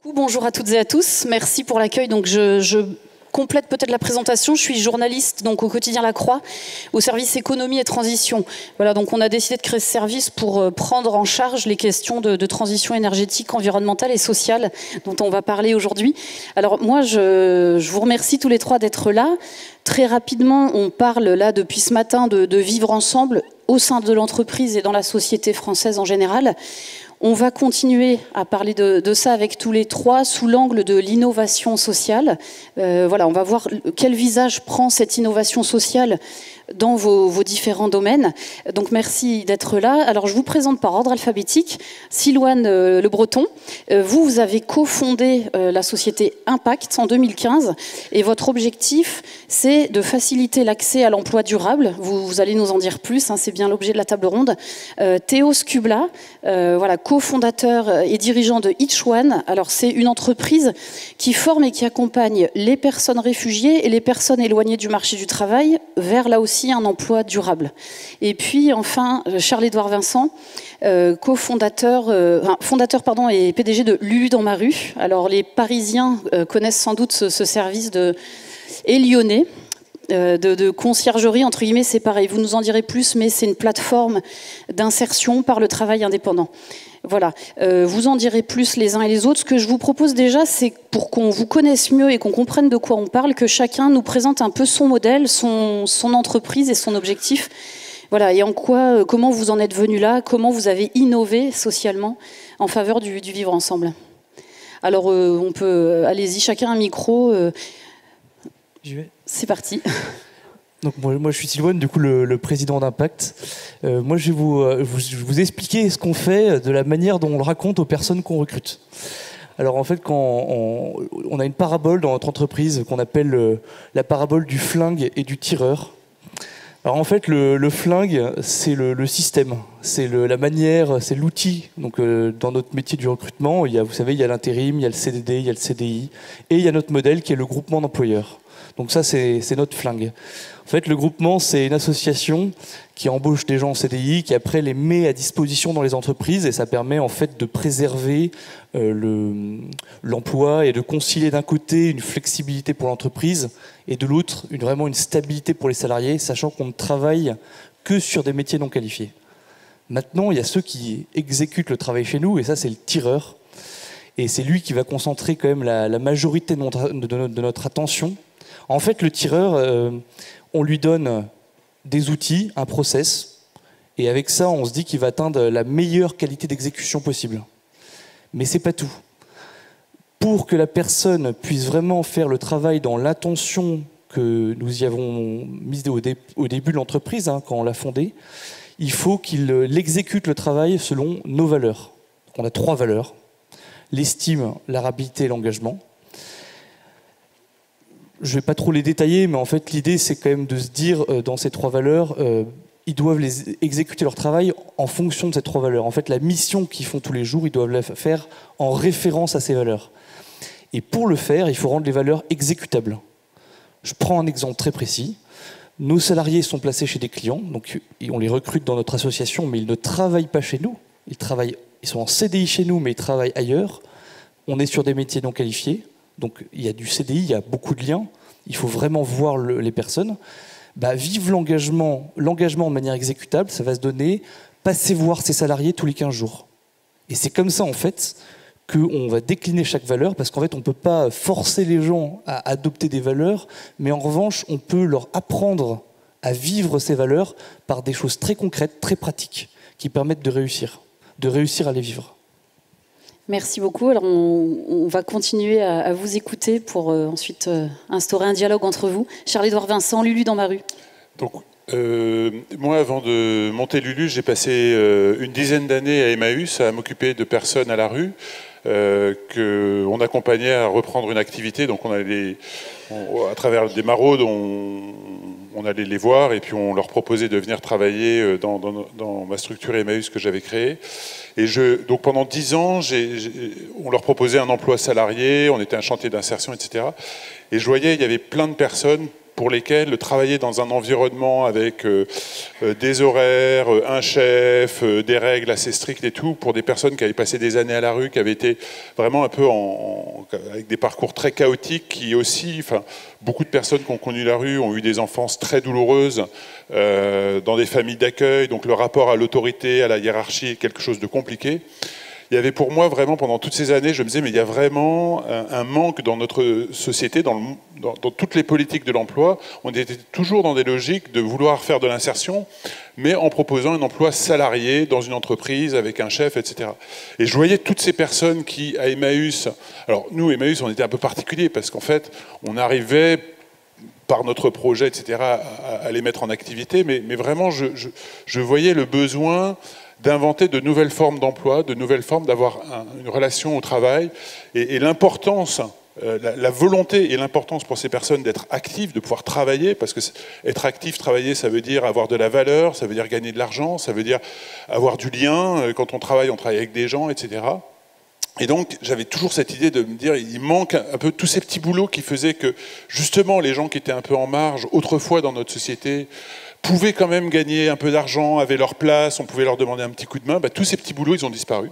Bonjour à toutes et à tous, merci pour l'accueil. Donc je complète peut-être la présentation. Je suis journaliste donc au quotidien La Croix, au service économie et transition. Voilà, donc on a décidé de créer ce service pour prendre en charge les questions de transition énergétique, environnementale et sociale dont on va parler aujourd'hui. Alors moi, je vous remercie tous les trois d'être là. Très rapidement, on parle là depuis ce matin de vivre ensemble au sein de l'entreprise et dans la société française en général. On va continuer à parler de ça avec tous les trois sous l'angle de l'innovation sociale. Voilà, on va voir quel visage prend cette innovation sociale dans vos différents domaines. Donc merci d'être là. Alors je vous présente par ordre alphabétique. Silouane Le Breton, vous avez cofondé la société Impact en 2015 et votre objectif c'est de faciliter l'accès à l'emploi durable. Vous allez nous en dire plus, hein, c'est bien l'objet de la table ronde. Théo Skubla, voilà, cofondateur et dirigeant de Each One. Alors c'est une entreprise qui forme et qui accompagne les personnes réfugiées et les personnes éloignées du marché du travail vers là aussi un emploi durable. Et puis enfin Charles-Édouard Vincent, fondateur et PDG de Lulu dans ma rue. Alors les Parisiens connaissent sans doute ce service et Lyonnais. De conciergerie, entre guillemets, c'est pareil. Vous nous en direz plus, mais c'est une plateforme d'insertion par le travail indépendant. Voilà, vous en direz plus les uns et les autres. Ce que je vous propose déjà, c'est pour qu'on vous connaisse mieux et qu'on comprenne de quoi on parle, que chacun nous présente un peu son modèle, son entreprise et son objectif. Voilà, et comment vous en êtes venu là, comment vous avez innové socialement en faveur du vivre ensemble. Alors, on peut, allez-y, chacun un micro. J'y vais. C'est parti. Donc moi je suis Silouane, du coup le président d'Impact. Moi je vais vous expliquer ce qu'on fait de la manière dont on le raconte aux personnes qu'on recrute. Alors en fait, quand on a une parabole dans notre entreprise qu'on appelle la parabole du flingue et du tireur. Alors en fait le flingue c'est le système, c'est la manière, c'est l'outil. Donc dans notre métier du recrutement, vous savez, il y a l'intérim, il y a le CDD, il y a le CDI et il y a notre modèle qui est le groupement d'employeurs. Donc ça, c'est notre flingue. En fait, le groupement, c'est une association qui embauche des gens en CDI, qui après les met à disposition dans les entreprises, et ça permet en fait de préserver l'emploi et de concilier d'un côté une flexibilité pour l'entreprise et de l'autre vraiment une stabilité pour les salariés, sachant qu'on ne travaille que sur des métiers non qualifiés. Maintenant, il y a ceux qui exécutent le travail chez nous, et ça, c'est le tireur. Et c'est lui qui va concentrer quand même la majorité de notre attention. En fait, le tireur, on lui donne des outils, un process, et avec ça, on se dit qu'il va atteindre la meilleure qualité d'exécution possible. Mais c'est pas tout. Pour que la personne puisse vraiment faire le travail dans l'intention que nous y avons mise au début de l'entreprise, hein, quand on l'a fondée, il faut qu'il exécute le travail selon nos valeurs. Donc on a 3 valeurs: l'estime, la rapidité et l'engagement. Je ne vais pas trop les détailler, mais en fait, l'idée, c'est quand même de se dire, dans ces 3 valeurs, ils doivent exécuter leur travail en fonction de ces 3 valeurs. En fait, la mission qu'ils font tous les jours, ils doivent la faire en référence à ces valeurs. Et pour le faire, il faut rendre les valeurs exécutables. Je prends un exemple très précis. Nos salariés sont placés chez des clients, donc on les recrute dans notre association, mais ils ne travaillent pas chez nous. Ils sont en CDI chez nous, mais ils travaillent ailleurs. On est sur des métiers non qualifiés. Donc il y a du CDI, il y a beaucoup de liens, il faut vraiment voir les personnes. Vivre l'engagement de manière exécutable, ça va se donner passer voir ses salariés tous les 15 jours. Et c'est comme ça en fait qu'on va décliner chaque valeur, parce qu'en fait on ne peut pas forcer les gens à adopter des valeurs, mais en revanche on peut leur apprendre à vivre ces valeurs par des choses très concrètes, très pratiques, qui permettent de réussir à les vivre. Merci beaucoup. Alors on va continuer à vous écouter pour ensuite instaurer un dialogue entre vous. Charles-Édouard Vincent, Lulu dans ma rue. Donc, moi, avant de monter Lulu, j'ai passé une dizaine d'années à Emmaüs à m'occuper de personnes à la rue qu'on accompagnait à reprendre une activité. Donc on allait, à travers des maraudes, on allait les voir et puis on leur proposait de venir travailler dans ma structure Emmaüs que j'avais créée. Et donc pendant 10 ans, on leur proposait un emploi salarié, on était un chantier d'insertion, etc. Et je voyais, il y avait plein de personnes pour lesquels travailler dans un environnement avec des horaires, un chef, des règles assez strictes et tout, pour des personnes qui avaient passé des années à la rue, qui avaient été vraiment un peu avec des parcours très chaotiques, qui aussi, enfin, beaucoup de personnes qui ont connu la rue ont eu des enfances très douloureuses dans des familles d'accueil, donc le rapport à l'autorité, à la hiérarchie est quelque chose de compliqué. Il y avait pour moi vraiment, pendant toutes ces années, je me disais, mais il y a vraiment un manque dans notre société, dans toutes les politiques de l'emploi. On était toujours dans des logiques de vouloir faire de l'insertion, mais en proposant un emploi salarié dans une entreprise avec un chef, etc. Et je voyais toutes ces personnes qui, à Emmaüs, alors nous, Emmaüs, on était un peu particulier parce qu'en fait, on arrivait par notre projet, etc., à les mettre en activité, mais vraiment, je voyais le besoin d'inventer de nouvelles formes d'emploi, de nouvelles formes d'avoir une relation au travail, et l'importance, la volonté et l'importance pour ces personnes d'être actives, de pouvoir travailler, parce que être actif, travailler, ça veut dire avoir de la valeur, ça veut dire gagner de l'argent, ça veut dire avoir du lien, quand on travaille avec des gens, etc. Et donc, j'avais toujours cette idée de me dire, il manque un peu tous ces petits boulots qui faisaient que, justement, les gens qui étaient un peu en marge, autrefois dans notre société, pouvaient quand même gagner un peu d'argent, avaient leur place, on pouvait leur demander un petit coup de main. Tous ces petits boulots, ils ont disparu,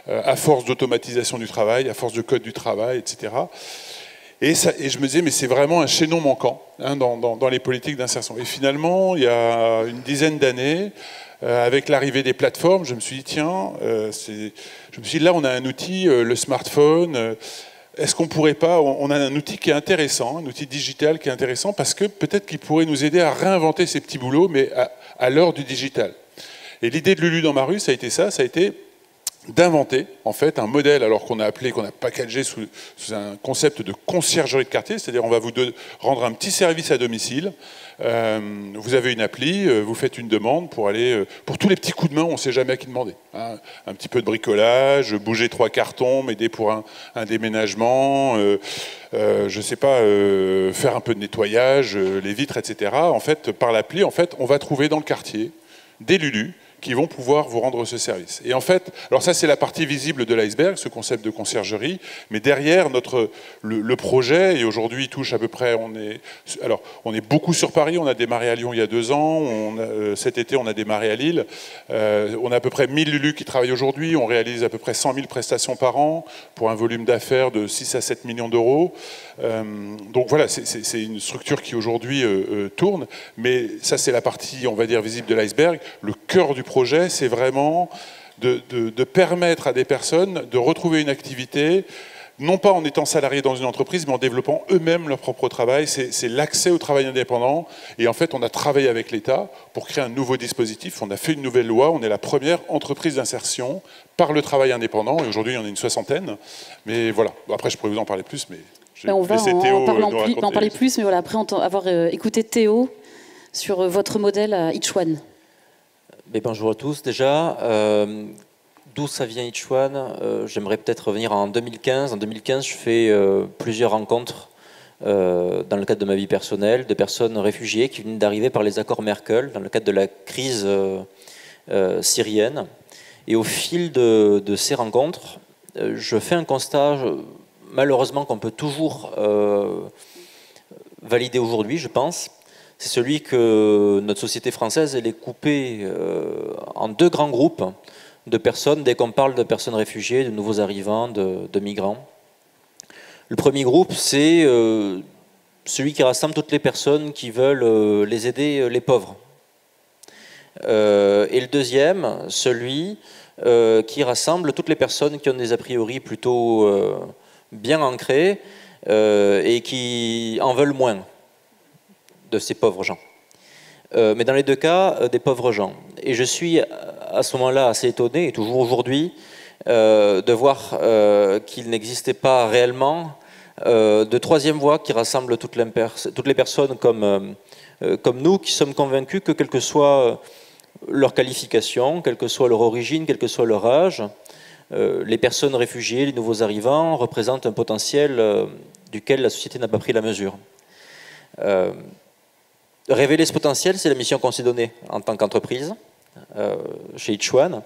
à force d'automatisation du travail, à force de code du travail, etc. Et je me disais, mais c'est vraiment un chaînon manquant dans les politiques d'insertion. Et finalement, il y a une dizaine d'années, avec l'arrivée des plateformes, je me suis dit, tiens, là, on a un outil, le smartphone. Est-ce qu'on pourrait pas, on a un outil qui est intéressant, un outil digital qui est intéressant, parce que peut-être qu'il pourrait nous aider à réinventer ces petits boulots, mais à l'heure du digital. Et l'idée de Lulu dans ma rue, ça a été d'inventer en fait un modèle, alors qu'on a packagé sous un concept de conciergerie de quartier, c'est-à-dire on va vous rendre un petit service à domicile. Vous avez une appli, vous faites une demande pour aller pour tous les petits coups de main, on ne sait jamais à qui demander. Hein. Un petit peu de bricolage, bouger 3 cartons, m'aider pour un déménagement, je sais pas, faire un peu de nettoyage, les vitres, etc. En fait, par l'appli, on va trouver dans le quartier des Lulu qui vont pouvoir vous rendre ce service. Et en fait, alors ça c'est la partie visible de l'iceberg, ce concept de conciergerie, mais derrière le projet, et aujourd'hui il touche à peu près, on est beaucoup sur Paris, on a démarré à Lyon il y a 2 ans, cet été on a démarré à Lille, on a à peu près 1000 Lulu qui travaillent aujourd'hui, on réalise à peu près 100 000 prestations par an, pour un volume d'affaires de 6 à 7 millions d'euros. Donc voilà, c'est une structure qui aujourd'hui tourne, mais ça c'est la partie, on va dire, visible de l'iceberg. Le cœur du projet, c'est vraiment de permettre à des personnes de retrouver une activité, non pas en étant salariés dans une entreprise, mais en développant eux-mêmes leur propre travail. C'est l'accès au travail indépendant. Et en fait, on a travaillé avec l'État pour créer un nouveau dispositif. On a fait une nouvelle loi. On est la première entreprise d'insertion par le travail indépendant. Et aujourd'hui, il y en a une 60aine. Mais voilà. Après, je pourrais vous en parler plus, mais on va en parler plus. Mais voilà, après avoir écouté Théo sur votre modèle à Each One. Mais bonjour à tous. Déjà, d'où ça vient Each One? J'aimerais peut-être revenir en 2015. En 2015, je fais plusieurs rencontres dans le cadre de ma vie personnelle de personnes réfugiées qui viennent d'arriver par les accords Merkel dans le cadre de la crise syrienne. Et au fil de ces rencontres, je fais un constat, malheureusement, qu'on peut toujours valider aujourd'hui, je pense. C'est celui que notre société française elle est coupée en 2 grands groupes de personnes, dès qu'on parle de personnes réfugiées, de nouveaux arrivants, de migrants. Le premier groupe, c'est celui qui rassemble toutes les personnes qui veulent les aider, les pauvres. Et le deuxième, celui qui rassemble toutes les personnes qui ont des a priori plutôt bien ancrés et qui en veulent moins de ces pauvres gens. Mais dans les 2 cas, des pauvres gens. Et je suis à ce moment-là assez étonné, et toujours aujourd'hui, de voir qu'il n'existait pas réellement de 3e voie qui rassemble toutes les personnes comme nous, qui sommes convaincus que quelle que soit leur qualification, quelle que soit leur origine, quel que soit leur âge, les personnes réfugiées, les nouveaux arrivants, représentent un potentiel duquel la société n'a pas pris la mesure. Révéler ce potentiel, c'est la mission qu'on s'est donnée en tant qu'entreprise, chez Each One.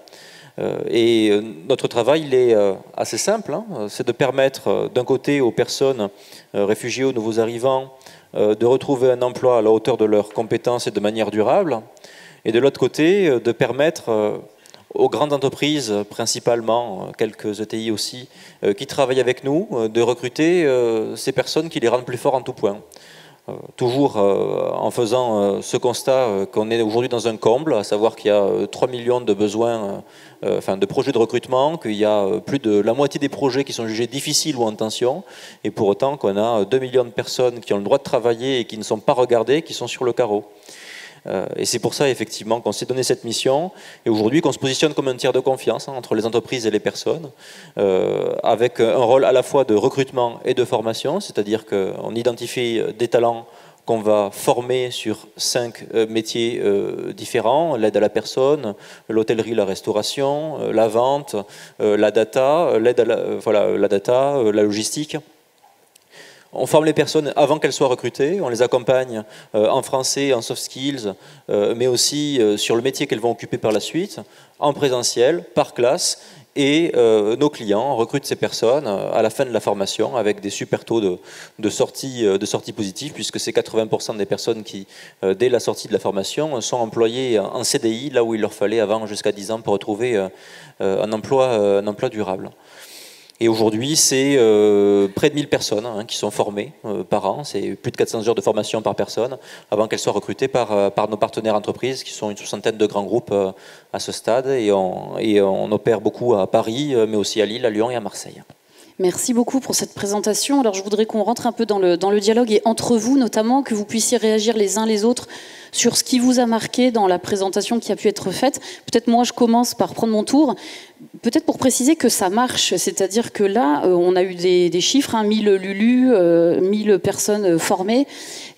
Notre travail, il est assez simple, hein, c'est de permettre d'un côté aux personnes réfugiées, aux nouveaux arrivants, de retrouver un emploi à la hauteur de leurs compétences et de manière durable, et de l'autre côté, de permettre aux grandes entreprises, principalement, quelques ETI aussi, qui travaillent avec nous, de recruter ces personnes qui les rendent plus forts en tout point. Toujours en faisant ce constat qu'on est aujourd'hui dans un comble, à savoir qu'il y a 3 millions de besoins, de projets de recrutement, qu'il y a plus de la moitié des projets qui sont jugés difficiles ou en tension, et pour autant qu'on a 2 millions de personnes qui ont le droit de travailler et qui ne sont pas regardées, qui sont sur le carreau. Et c'est pour ça, effectivement, qu'on s'est donné cette mission, et aujourd'hui qu'on se positionne comme un tiers de confiance entre les entreprises et les personnes, avec un rôle à la fois de recrutement et de formation, c'est-à-dire qu'on identifie des talents qu'on va former sur 5 métiers différents: l'aide à la personne, l'hôtellerie, la restauration, la vente, la data, la logistique. On forme les personnes avant qu'elles soient recrutées, on les accompagne en français, en soft skills, mais aussi sur le métier qu'elles vont occuper par la suite, en présentiel, par classe, et nos clients recrutent ces personnes à la fin de la formation avec des super taux de sortie positive, puisque c'est 80% des personnes qui, dès la sortie de la formation, sont employées en CDI, là où il leur fallait avant jusqu'à 10 ans pour retrouver un emploi durable. Et aujourd'hui, c'est près de 1000 personnes qui sont formées par an. C'est plus de 400 heures de formation par personne avant qu'elles soient recrutées par nos partenaires entreprises, qui sont une soixantaine de grands groupes à ce stade. Et on opère beaucoup à Paris, mais aussi à Lille, à Lyon et à Marseille. Merci beaucoup pour cette présentation. Alors je voudrais qu'on rentre un peu dans le dialogue, et entre vous notamment, que vous puissiez réagir les uns les autres sur ce qui vous a marqué dans la présentation qui a pu être faite. Peut-être moi je commence par prendre mon tour. Peut-être pour préciser que ça marche, c'est-à-dire que là, on a eu des chiffres, 1000 Lulu, 1000 personnes formées,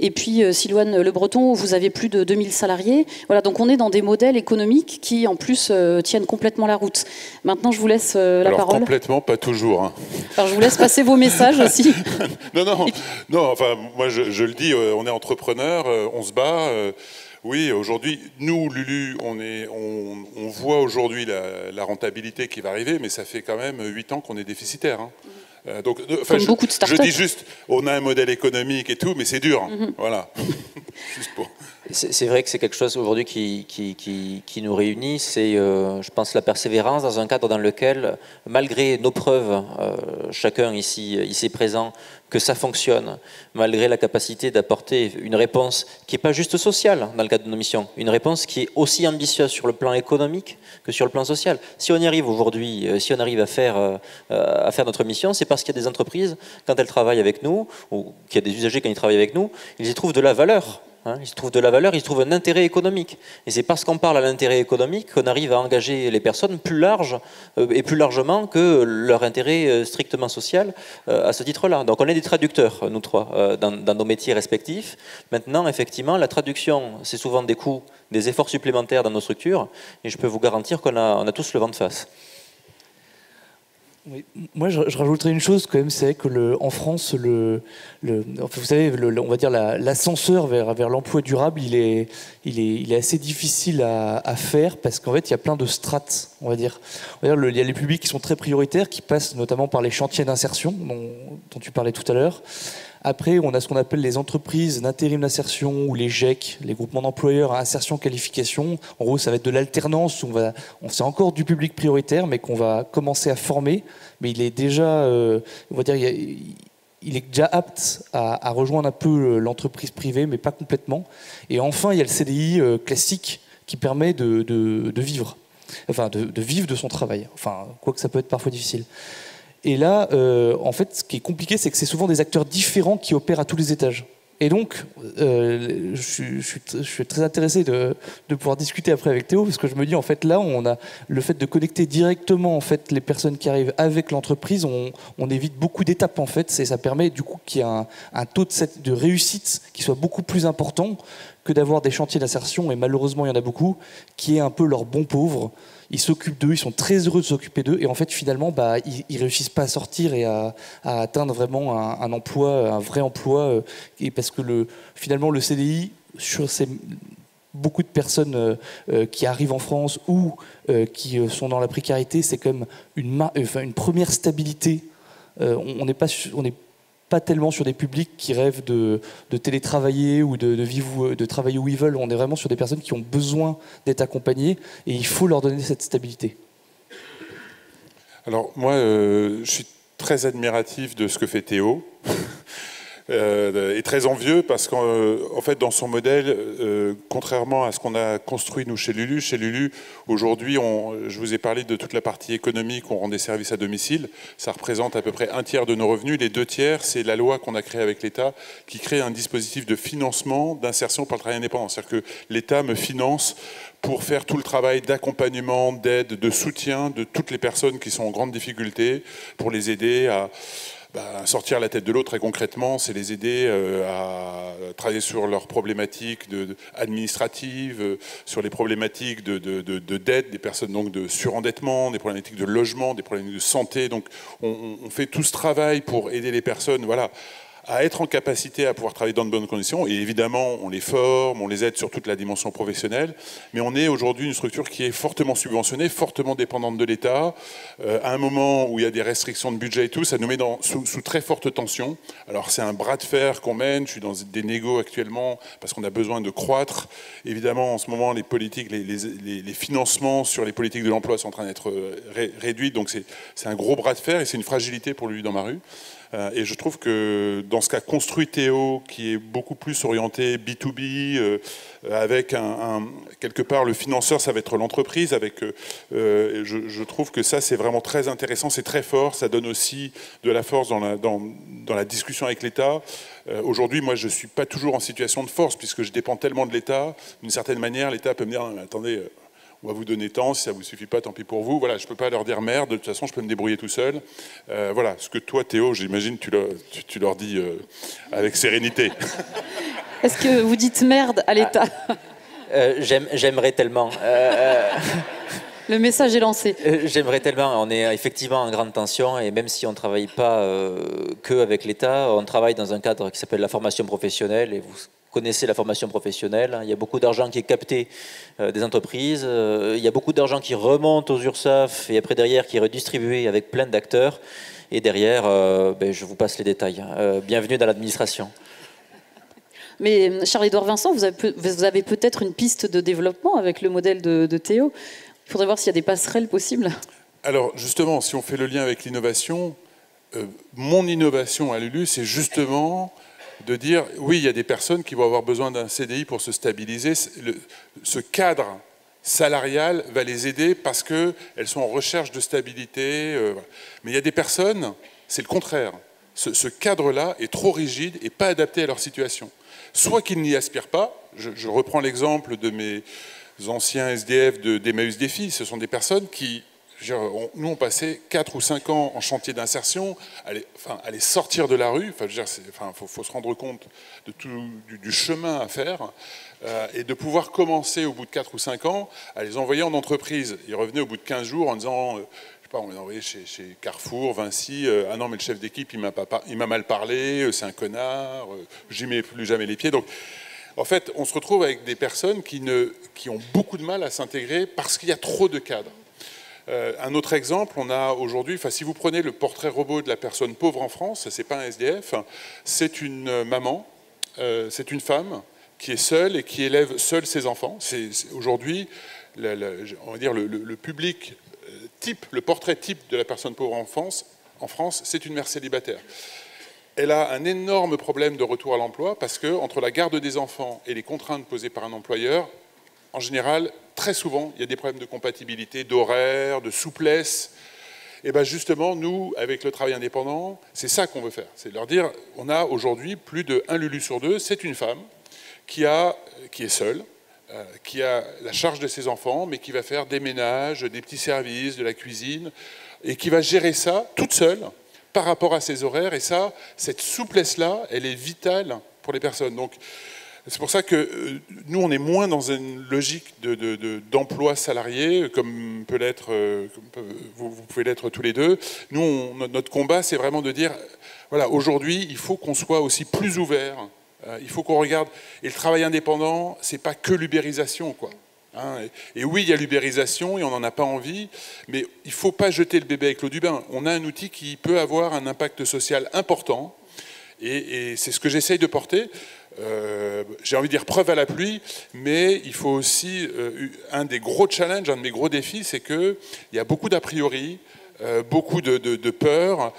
et puis Silouane Le Breton, vous avez plus de 2000 salariés. Voilà, donc on est dans des modèles économiques qui, en plus, tiennent complètement la route. Maintenant, je vous laisse la parole. Complètement, pas toujours. Hein. Alors, je vous laisse passer vos messages aussi. Non, enfin, moi, je le dis, on est entrepreneurs, on se bat. Oui, aujourd'hui, nous, Lulu, on voit aujourd'hui la rentabilité qui va arriver, mais ça fait quand même 8 ans qu'on est déficitaire. Hein. Donc, comme beaucoup de startups. Je dis juste, on a un modèle économique et tout, mais c'est dur. Voilà. Juste pour... C'est vrai que c'est quelque chose aujourd'hui qui nous réunit, c'est, je pense, la persévérance dans un cadre dans lequel, malgré nos preuves, chacun ici présent, que ça fonctionne, malgré la capacité d'apporter une réponse qui n'est pas juste sociale dans le cadre de nos missions, une réponse qui est aussi ambitieuse sur le plan économique que sur le plan social. Si on y arrive aujourd'hui, si on arrive à faire notre mission, c'est parce qu'il y a des entreprises, quand elles travaillent avec nous, ou qu'il y a des usagers quand ils travaillent avec nous, ils y trouvent de la valeur. Ils se trouvent de la valeur, ils se trouvent un intérêt économique. Et c'est parce qu'on parle à l'intérêt économique qu'on arrive à engager les personnes plus large et plus largement que leur intérêt strictement social à ce titre-là. Donc on est des traducteurs, nous trois, dans nos métiers respectifs. Maintenant, effectivement, la traduction, c'est souvent des coûts, des efforts supplémentaires dans nos structures. Et je peux vous garantir qu'on a tous le vent de face. Oui. Moi, je rajouterais une chose quand même, c'est que en France, vous savez, on va dire l'ascenseur vers l'emploi durable, il est assez difficile à faire parce qu'en fait, il y a plein de strates, on va dire. Il y a les publics qui sont très prioritaires, qui passent notamment par les chantiers d'insertion dont tu parlais tout à l'heure. Après, on a ce qu'on appelle les entreprises d'intérim d'insertion ou les GEC, les groupements d'employeurs à insertion qualification. En gros, ça va être de l'alternance où on fait encore du public prioritaire, mais qu'on va commencer à former. Mais il est déjà, on va dire, il est déjà apte à rejoindre un peu l'entreprise privée, mais pas complètement. Et enfin, il y a le CDI classique qui permet de vivre, enfin de vivre de son travail. Enfin, quoique ça peut être parfois difficile. Et là, en fait, ce qui est compliqué, c'est que c'est souvent des acteurs différents qui opèrent à tous les étages. Et donc, je suis très intéressé de pouvoir discuter après avec Théo, parce que je me dis, en fait, là, on a le fait de connecter directement en fait, les personnes qui arrivent avec l'entreprise, on évite beaucoup d'étapes, en fait, et ça permet du coup qu'il y ait un taux de réussite qui soit beaucoup plus important que d'avoir des chantiers d'insertion, et malheureusement, il y en a beaucoup, qui est un peu leur bon pauvre. Ils s'occupent d'eux, ils sont très heureux de s'occuper d'eux, et en fait, finalement, ils réussissent pas à sortir et à atteindre vraiment un emploi, un vrai emploi, et parce que finalement, le CDI, beaucoup de personnes qui arrivent en France ou qui sont dans la précarité, c'est quand même une première stabilité. On n'est pas tellement sur des publics qui rêvent de télétravailler ou de travailler où ils veulent. On est vraiment sur des personnes qui ont besoin d'être accompagnées et il faut leur donner cette stabilité. Alors moi, je suis très admiratif de ce que fait Théo. Et très envieux parce qu'en fait dans son modèle, contrairement à ce qu'on a construit nous chez Lulu aujourd'hui, je vous ai parlé de toute la partie économique, on rend des services à domicile, ça représente à peu près 1/3 de nos revenus, les 2/3 c'est la loi qu'on a créée avec l'État qui crée un dispositif de financement d'insertion par le travail indépendant, c'est-à-dire que l'État me finance pour faire tout le travail d'accompagnement, d'aide, de soutien de toutes les personnes qui sont en grande difficulté, pour les aider à sortir la tête de l'eau. Très concrètement, c'est les aider à travailler sur leurs problématiques administratives, sur les problématiques de dette, des personnes donc de surendettement, des problématiques de logement, des problématiques de santé. Donc on fait tout ce travail pour aider les personnes, voilà, à être en capacité à pouvoir travailler dans de bonnes conditions. Et évidemment, on les forme, on les aide sur toute la dimension professionnelle. Mais on est aujourd'hui une structure qui est fortement subventionnée, fortement dépendante de l'État. À un moment où il y a des restrictions de budget et tout, ça nous met sous très forte tension. Alors c'est un bras de fer qu'on mène. Je suis dans des négos actuellement parce qu'on a besoin de croître. Évidemment, en ce moment, les politiques, les financements sur les politiques de l'emploi sont en train d'être réduits. Donc c'est un gros bras de fer et c'est une fragilité pour lui dans ma rue. Et je trouve que dans ce qu'a construit Théo, qui est beaucoup plus orienté B2B, avec quelque part le financeur, ça va être l'entreprise. Je trouve que ça, c'est vraiment très intéressant, c'est très fort. Ça donne aussi de la force dans la discussion avec l'État. Aujourd'hui, moi, je ne suis pas toujours en situation de force, puisque je dépends tellement de l'État. D'une certaine manière, l'État peut me dire, attendez, on va vous donner tant, si ça ne vous suffit pas, tant pis pour vous. Voilà, je ne peux pas leur dire merde, de toute façon, je peux me débrouiller tout seul. Voilà, ce que toi, Théo, j'imagine, tu leur dis avec sérénité. Est-ce que vous dites merde à l'État ? J'aimerais tellement. Le message est lancé. J'aimerais tellement. On est effectivement en grande tension et même si on ne travaille pas que avec l'État, on travaille dans un cadre qui s'appelle la formation professionnelle et vous connaissez la formation professionnelle. Il y a beaucoup d'argent qui est capté des entreprises. Il y a beaucoup d'argent qui remonte aux URSSAF et après derrière qui est redistribué avec plein d'acteurs. Et derrière, je vous passe les détails. Bienvenue dans l'administration. Mais Charles-Édouard Vincent, vous avez peut-être une piste de développement avec le modèle de Théo. Il faudrait voir s'il y a des passerelles possibles. Alors justement, si on fait le lien avec l'innovation, mon innovation à Lulu, c'est justement de dire, oui, il y a des personnes qui vont avoir besoin d'un CDI pour se stabiliser. Ce cadre salarial va les aider parce qu'elles sont en recherche de stabilité. Mais il y a des personnes, c'est le contraire. Ce cadre-là est trop rigide et pas adapté à leur situation. Soit qu'ils n'y aspirent pas. Je reprends l'exemple de mes anciens SDF d'Emmaüs Défi. Ce sont des personnes qui... Nous, on passait 4 ou 5 ans en chantier d'insertion, aller sortir de la rue. Faut se rendre compte de tout, du chemin à faire et de pouvoir commencer au bout de 4 ou 5 ans à les envoyer en entreprise. Ils revenaient au bout de 15 jours en disant, on les envoyait chez Carrefour, Vinci. Ah non, mais le chef d'équipe, il m'a mal parlé, c'est un connard, j'y mets plus jamais les pieds. Donc, en fait, on se retrouve avec des personnes qui ont beaucoup de mal à s'intégrer parce qu'il y a trop de cadres. Un autre exemple, on a aujourd'hui, si vous prenez le portrait robot de la personne pauvre en France, c'est pas un SDF, c'est une maman, c'est une femme qui est seule et qui élève seule ses enfants. C'est aujourd'hui, on va dire le public type, le portrait type de la personne pauvre en France, c'est une mère célibataire. Elle a un énorme problème de retour à l'emploi parce que entre la garde des enfants et les contraintes posées par un employeur, en général, très souvent, il y a des problèmes de compatibilité, d'horaire, de souplesse. Et bien justement, nous, avec le travail indépendant, c'est ça qu'on veut faire. C'est de leur dire, on a aujourd'hui plus de 1 Lulu sur 2, c'est une femme qui est seule, qui a la charge de ses enfants, mais qui va faire des ménages, des petits services, de la cuisine, et qui va gérer ça toute seule par rapport à ses horaires. Et ça, cette souplesse-là, elle est vitale pour les personnes. Donc, c'est pour ça que nous, on est moins dans une logique d'emploi salarié, comme peut l'être, vous pouvez l'être tous les deux. Nous, notre combat, c'est vraiment de dire, voilà, aujourd'hui, il faut qu'on soit aussi plus ouvert Il faut qu'on regarde. Et le travail indépendant, c'est pas que l'ubérisation, quoi. Hein, et oui, il y a l'ubérisation et on n'en a pas envie, mais il ne faut pas jeter le bébé avec l'eau du bain. On a un outil qui peut avoir un impact social important et c'est ce que j'essaye de porter. J'ai envie de dire preuve à la pluie, mais il faut aussi, un des gros challenges, un de mes gros défis, c'est qu'il y a beaucoup d'a priori, beaucoup de peur,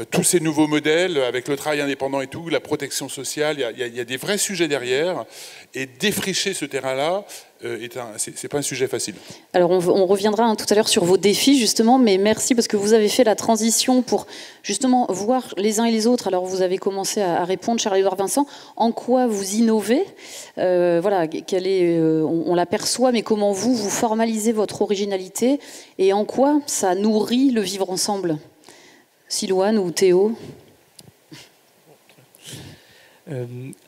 tous ces nouveaux modèles avec le travail indépendant et tout, la protection sociale, il y a des vrais sujets derrière, et défricher ce terrain-là, c'est pas un sujet facile. Alors on reviendra tout à l'heure sur vos défis justement, mais merci parce que vous avez fait la transition pour justement voir les uns et les autres. Alors vous avez commencé à répondre, Charles-Édouard Vincent, en quoi vous innovez, voilà, on l'aperçoit, mais comment vous formalisez votre originalité et en quoi ça nourrit le vivre ensemble. Silouane ou Théo?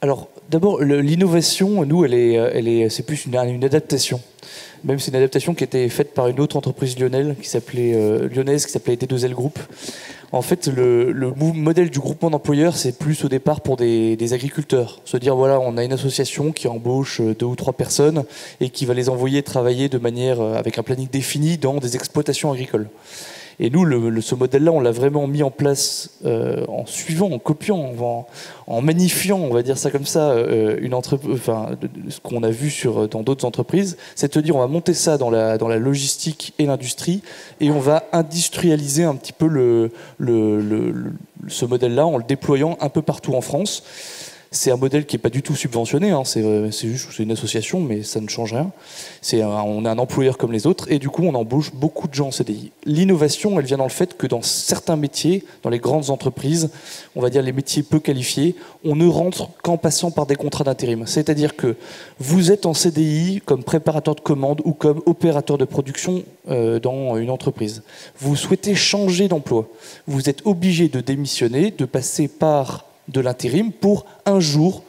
Alors, d'abord, l'innovation, nous, c'est plus une adaptation. Même c'est une adaptation qui a été faite par une autre entreprise lyonnaise qui s'appelait D2L Group. En fait, le modèle du groupement d'employeurs, c'est plus au départ pour des agriculteurs. Se dire, voilà, on a une association qui embauche 2 ou 3 personnes et qui va les envoyer travailler de manière avec un planning défini dans des exploitations agricoles. Et nous, ce modèle-là, on l'a vraiment mis en place en suivant, en copiant, en magnifiant, on va dire ça comme ça, ce qu'on a vu dans d'autres entreprises. C'est de dire, on va monter ça dans la logistique et l'industrie, et on va industrialiser un petit peu ce modèle-là en le déployant un peu partout en France. C'est un modèle qui n'est pas du tout subventionné, hein. C'est une association, mais ça ne change rien. On est un employeur comme les autres, et du coup, on embauche beaucoup de gens en CDI. L'innovation, elle vient dans le fait que dans certains métiers, dans les grandes entreprises, on va dire les métiers peu qualifiés, on ne rentre qu'en passant par des contrats d'intérim. C'est-à-dire que vous êtes en CDI comme préparateur de commandes ou comme opérateur de production dans une entreprise. Vous souhaitez changer d'emploi. Vous êtes obligé de démissionner, de passer par de l'intérim pour un jour,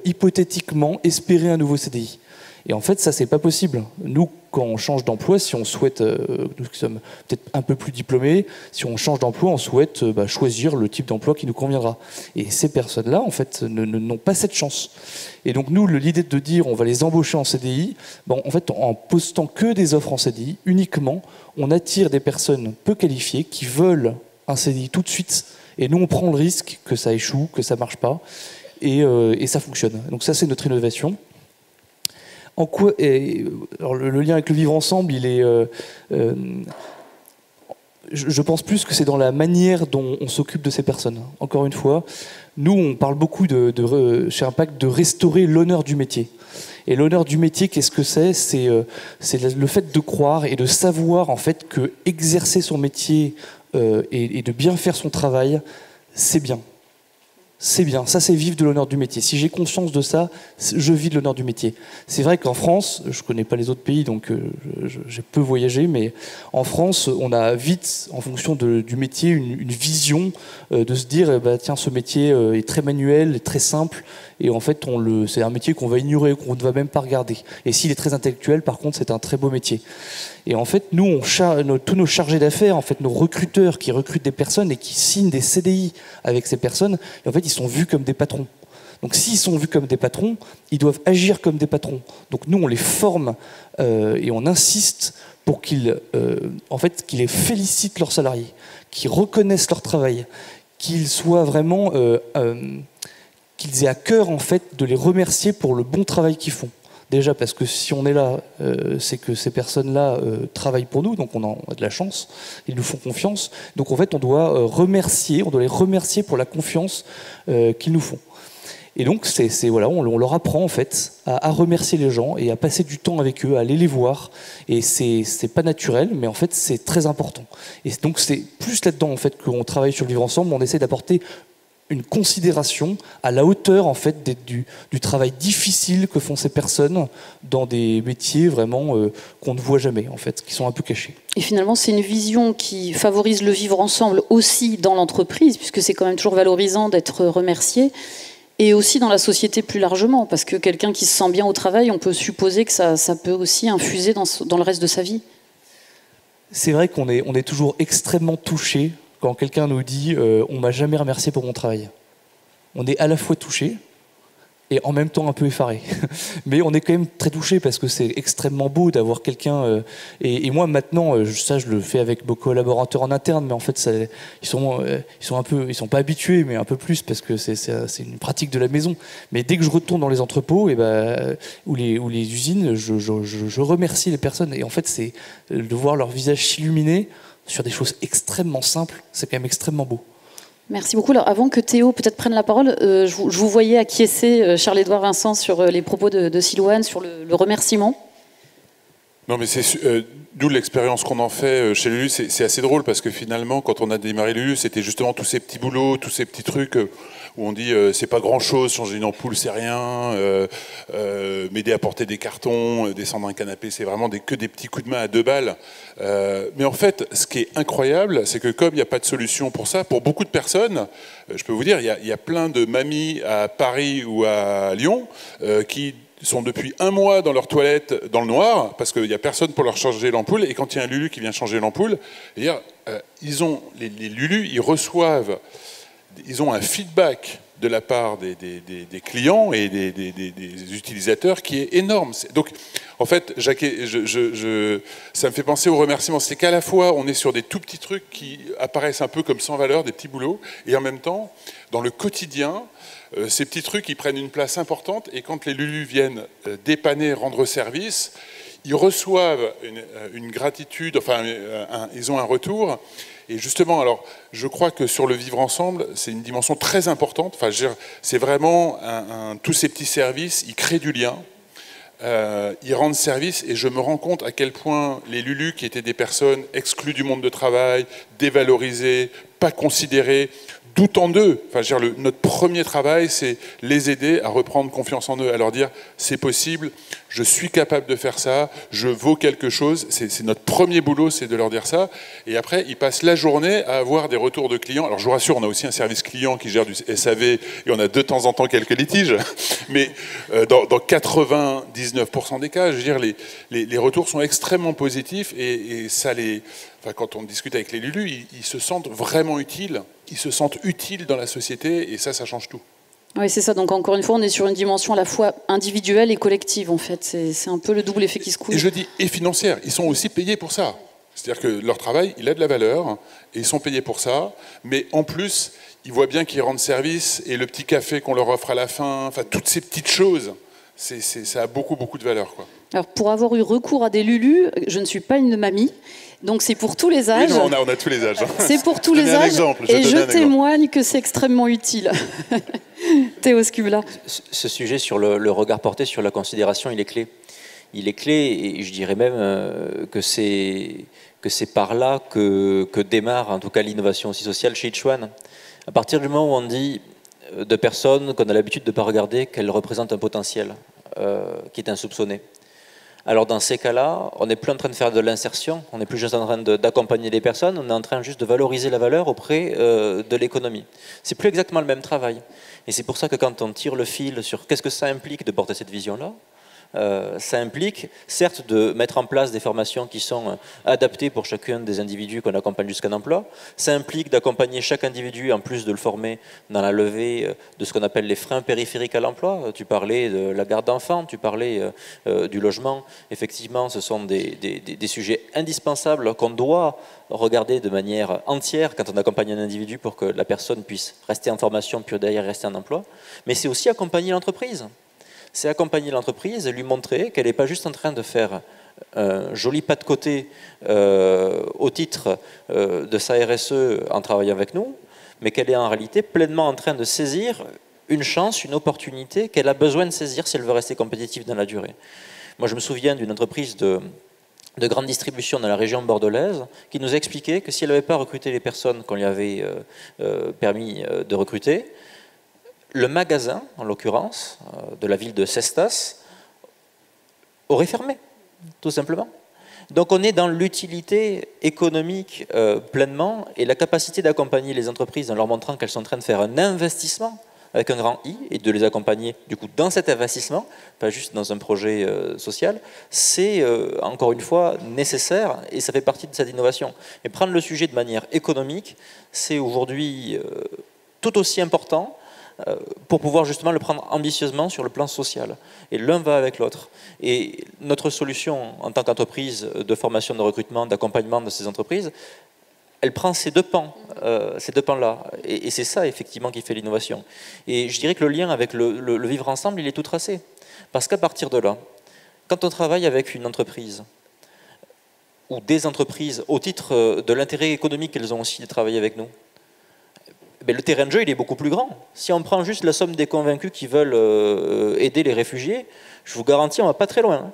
hypothétiquement, espérer un nouveau CDI. Et en fait, ça, c'est pas possible. Nous, quand on change d'emploi, si on souhaite, nous qui sommes peut-être un peu plus diplômés, si on change d'emploi, on souhaite choisir le type d'emploi qui nous conviendra. Et ces personnes-là, en fait, n'ont pas cette chance. Et donc, nous, l'idée de dire on va les embaucher en CDI, en fait, en postant que des offres en CDI, uniquement, on attire des personnes peu qualifiées qui veulent un CDI tout de suite. Et nous, on prend le risque que ça échoue, que ça ne marche pas, et ça fonctionne. Donc ça, c'est notre innovation. En quoi, alors le lien avec le vivre ensemble, il est... je pense plus que c'est dans la manière dont on s'occupe de ces personnes. Encore une fois, nous, on parle beaucoup chez Impact de restaurer l'honneur du métier. Et l'honneur du métier, qu'est-ce que c'est ? C'est le fait de croire et de savoir en fait que exercer son métier et de bien faire son travail, c'est bien. C'est bien, ça c'est vivre de l'honneur du métier. Si j'ai conscience de ça, je vis de l'honneur du métier. C'est vrai qu'en France, je ne connais pas les autres pays, donc j'ai peu voyagé, mais en France, on a vite, en fonction du métier, une vision de se dire, tiens, ce métier est très manuel, très simple, et en fait, c'est un métier qu'on va ignorer, qu'on ne va même pas regarder. Et s'il est très intellectuel, par contre, c'est un très beau métier. Et en fait, nous, tous nos chargés d'affaires, en fait, nos recruteurs qui recrutent des personnes et qui signent des CDI avec ces personnes, en fait, ils sont vus comme des patrons. Donc, s'ils sont vus comme des patrons, ils doivent agir comme des patrons. Donc, nous, on les forme et on insiste pour qu'ils les félicitent leurs salariés, qu'ils reconnaissent leur travail, qu'ils soient vraiment, qu'ils aient à cœur, en fait, de les remercier pour le bon travail qu'ils font. Déjà parce que si on est là, c'est que ces personnes-là travaillent pour nous, donc on a de la chance, ils nous font confiance. Donc en fait, on doit les remercier pour la confiance qu'ils nous font. Et donc on leur apprend en fait à remercier les gens et à passer du temps avec eux, à aller les voir. Et c'est pas naturel, mais en fait c'est très important. Et donc c'est plus là-dedans en fait qu'on travaille sur le vivre ensemble. On essaie d'apporter une considération à la hauteur en fait du travail difficile que font ces personnes dans des métiers vraiment qu'on ne voit jamais en fait, qui sont un peu cachés. Et finalement, c'est une vision qui favorise le vivre ensemble aussi dans l'entreprise, puisque c'est quand même toujours valorisant d'être remercié, et aussi dans la société plus largement, parce que quelqu'un qui se sent bien au travail, on peut supposer que ça peut aussi infuser dans le reste de sa vie. C'est vrai qu'on est toujours extrêmement touché quand quelqu'un nous dit on m'a jamais remercié pour mon travail. On est à la fois touché et en même temps un peu effaré. Mais on est quand même très touché parce que c'est extrêmement beau d'avoir quelqu'un. Et moi maintenant, ça je le fais avec nos collaborateurs en interne, mais en fait ils sont pas habitués, mais un peu plus parce que c'est une pratique de la maison. Mais dès que je retourne dans les entrepôts ou les usines, je remercie les personnes. Et en fait, c'est de voir leur visage s'illuminer sur des choses extrêmement simples, c'est quand même extrêmement beau. Merci beaucoup. Alors, avant que Théo peut-être prenne la parole, je vous voyais acquiescer, Charles-Édouard Vincent, sur les propos de Silouane, sur le remerciement. Non, mais c'est d'où l'expérience qu'on en fait chez Lulu, c'est assez drôle parce que finalement, quand on a démarré Lulu, c'était justement tous ces petits boulots, tous ces petits trucs où on dit c'est pas grand-chose, changer une ampoule, c'est rien, m'aider à porter des cartons, descendre un canapé, c'est vraiment que des petits coups de main à 2 balles. Mais en fait, ce qui est incroyable, c'est que comme il n'y a pas de solution pour ça, pour beaucoup de personnes, je peux vous dire, il y a plein de mamies à Paris ou à Lyon qui sont depuis 1 mois dans leur toilette dans le noir parce qu'il n'y a personne pour leur changer l'ampoule, et quand il y a un Lulu qui vient changer l'ampoule, les Lulu, ils ont un feedback de la part des clients et des utilisateurs qui est énorme. Donc, en fait, Jacques, ça me fait penser au remerciement. C'est qu'à la fois, on est sur des tout petits trucs qui apparaissent un peu comme sans valeur, des petits boulots, et en même temps, dans le quotidien, ces petits trucs, ils prennent une place importante, et quand les Lulu viennent dépanner, rendre service, ils reçoivent une gratitude, enfin, ils ont un retour. Et justement, alors, je crois que sur le vivre ensemble, c'est une dimension très importante. Enfin, c'est vraiment tous ces petits services, ils créent du lien, ils rendent service, et je me rends compte à quel point les Lulu, qui étaient des personnes exclues du monde de travail, dévalorisées, pas considérées, doutant d'eux. Enfin, notre premier travail, c'est les aider à reprendre confiance en eux, à leur dire c'est possible, je suis capable de faire ça, je vaux quelque chose. C'est notre premier boulot, c'est de leur dire ça. Et après, ils passent la journée à avoir des retours de clients. Alors, je vous rassure, on a aussi un service client qui gère du SAV, et on a de temps en temps quelques litiges. Mais dans 99% des cas, je veux dire, les retours sont extrêmement positifs, et ça Enfin, quand on discute avec les Lulu, ils se sentent vraiment utiles. Ils se sentent utiles dans la société, et ça change tout. Oui, c'est ça. Donc, encore une fois, on est sur une dimension à la fois individuelle et collective, en fait. C'est un peu le double effet qui se coule. Et je dis, et financière. Ils sont aussi payés pour ça. C'est-à-dire que leur travail, il a de la valeur, et ils sont payés pour ça. Mais en plus, ils voient bien qu'ils rendent service, et le petit café qu'on leur offre à la fin, enfin, toutes ces petites choses, ça a beaucoup, beaucoup de valeur, quoi. Alors, pour avoir eu recours à des Lulu, je ne suis pas une mamie. Donc c'est pour tous les âges. Oui, non, on a tous les âges. C'est pour tous les âges. Et je témoigne que c'est extrêmement utile. Théo Skubla. Ce sujet sur le regard porté sur la considération, il est clé. Il est clé, et je dirais même que c'est par là que démarre en tout cas l'innovation aussi sociale chez Each One. À partir du moment où on dit de personnes qu'on a l'habitude de ne pas regarder qu'elles représentent un potentiel qui est insoupçonné. Alors dans ces cas-là, on n'est plus en train de faire de l'insertion, on n'est plus juste en train d'accompagner les personnes, on est en train juste de valoriser la valeur auprès de l'économie. C'est plus exactement le même travail. Et c'est pour ça que quand on tire le fil sur qu'est-ce que ça implique de porter cette vision-là, ça implique certes de mettre en place des formations qui sont adaptées pour chacun des individus qu'on accompagne jusqu'à un emploi. Ça implique d'accompagner chaque individu, en plus de le former dans la levée de ce qu'on appelle les freins périphériques à l'emploi. Tu parlais de la garde d'enfants, tu parlais du logement. Effectivement, ce sont des sujets indispensables qu'on doit regarder de manière entière quand on accompagne un individu pour que la personne puisse rester en formation puis derrière rester en emploi. Mais c'est aussi accompagner l'entreprise. C'est accompagner l'entreprise et lui montrer qu'elle n'est pas juste en train de faire un joli pas de côté au titre de sa RSE en travaillant avec nous, mais qu'elle est en réalité pleinement en train de saisir une chance, une opportunité qu'elle a besoin de saisir si elle veut rester compétitive dans la durée. Moi, je me souviens d'une entreprise de grande distribution dans la région bordelaise qui nous a expliqué que si elle n'avait pas recruté les personnes qu'on lui avait permis de recruter, le magasin, en l'occurrence, de la ville de Cestas, aurait fermé, tout simplement. Donc on est dans l'utilité économique pleinement, et la capacité d'accompagner les entreprises en leur montrant qu'elles sont en train de faire un investissement avec un grand I, et de les accompagner du coup dans cet investissement, pas juste dans un projet social, c'est encore une fois nécessaire, et ça fait partie de cette innovation. Et prendre le sujet de manière économique, c'est aujourd'hui tout aussi important pour pouvoir justement le prendre ambitieusement sur le plan social. Et l'un va avec l'autre. Et notre solution en tant qu'entreprise de formation, de recrutement, d'accompagnement de ces entreprises, elle prend ces deux pans-là. Et c'est ça, effectivement, qui fait l'innovation. Et je dirais que le lien avec le vivre ensemble, il est tout tracé. Parce qu'à partir de là, quand on travaille avec une entreprise, ou des entreprises, au titre de l'intérêt économique qu'elles ont aussi de travailler avec nous, le terrain de jeu, il est beaucoup plus grand. Si on prend juste la somme des convaincus qui veulent aider les réfugiés, je vous garantis, on ne va pas très loin.